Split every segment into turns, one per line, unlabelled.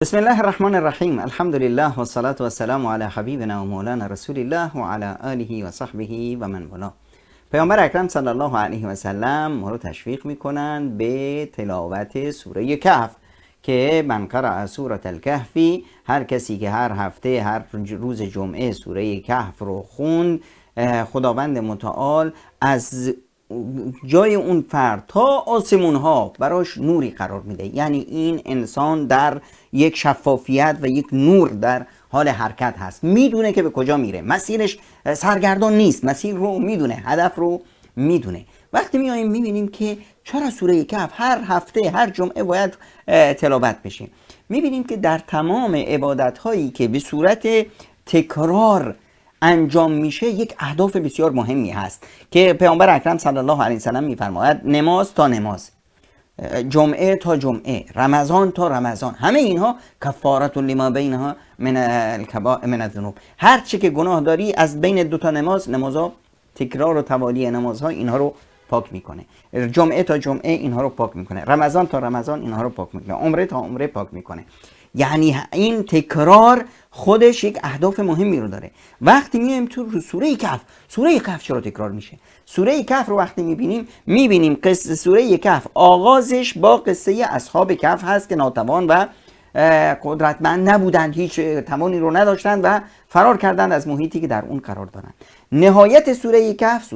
بسم الله الرحمن الرحیم. الحمد لله و الصلاة و السلام علی حبیبنا و مولانا رسول الله و علی آله و صحبه و من والاه. پیامبر اکرم صلی الله علیه و سلم ما رو تشویق میکنند به تلاوت سوره کهف که من قرأ سوره الکهفی، هر کسی که هر هفته هر روز جمعه سوره کهف رو خوند، خداوند متعال از جای اون فرد تا آسمون ها براش نوری قرار میده. یعنی این انسان در یک شفافیت و یک نور در حال حرکت هست، میدونه که به کجا میره، مسیرش سرگردان نیست، مسیر رو میدونه، هدف رو میدونه. وقتی میایم میبینیم که چرا سوره کهف هر هفته هر جمعه باید تلاوت بشه، میبینیم که در تمام عبادت هایی که به صورت تکرار انجام میشه یک اهداف بسیار مهمی هست که پیامبر اکرم صلی الله علیه و سلم میفرماید نماز تا نماز، جمعه تا جمعه، رمضان تا رمضان، همه اینها کفارت لما بینها من الذنوب. هر چه که گناه داری از بین دو تا نمازها، تکرار و توالی نمازها اینها رو پاک میکنه. جمعه تا جمعه اینها رو پاک میکنه، رمضان تا رمضان اینها رو پاک میکنه، عمره تا عمره پاک میکنه. یعنی این تکرار خودش یک اهداف مهمی رو داره. وقتی میایم تو سوره کهف چرا تکرار میشه؟ سوره کهف رو وقتی میبینیم قصه سوره کهف آغازش با قصه اصحاب کهف هست که ناتوان و قدرتمند نبودند، هیچ توانی رو نداشتند و فرار کردند از محیطی که در اون قرار دارند. نهایت سوره کهف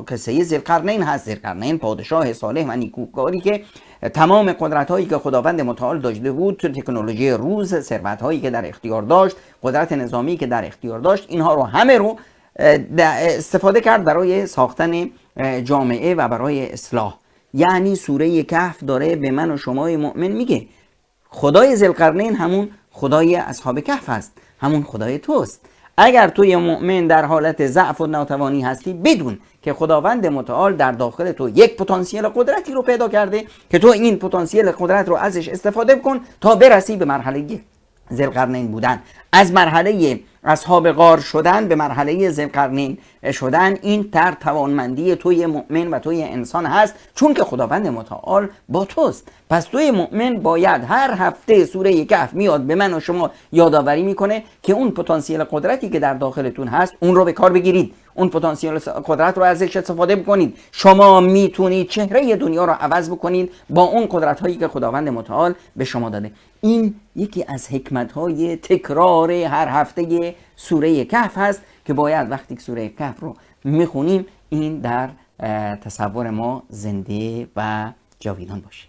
قصه ذوالقرنین هست. ذوالقرنین پادشاه صالح و نیکوکاری که تمام قدرت هایی که خداوند متعال داشته بود، تکنولوژی روز، ثروت هایی که در اختیار داشت، قدرت نظامی که در اختیار داشت، اینها رو همه رو استفاده کرد برای ساختن جامعه و برای اصلاح. یعنی سوره کهف داره به من و شمای مؤمن میگه خدای ذوالقرنین همون خدای اصحاب کهف هست، همون خدای توست. اگر توی مؤمن در حالت ضعف و ناتوانی هستی، بدون که خداوند متعال در داخل تو یک پتانسیل قدرتی رو پیدا کرده که تو این پتانسیل قدرت رو ازش استفاده بکن تا برسی به مرحله ذوالقرنین بودن، از مرحله اصحاب غار شدن به مرحله ذوالقرنین شدن. این در توانمندی توی مؤمن و توی انسان هست، چون که خداوند متعال با توست. پس توی مؤمن باید هر هفته سوره کهف میاد به من و شما یادآوری میکنه که اون پتانسیل قدرتی که در داخلتون هست اون رو به کار بگیرید، اون پتانسیل قدرت رو ازش استفاده بکنید. شما میتونید چهره دنیا رو عوض بکنید با اون قدرت هایی که خداوند متعال به شما داده. این یکی از حکمت های تکرار هر هفته سوره کهف هست که باید وقتی سوره کهف رو میخونیم این در تصور ما زنده و جاویدان باشه.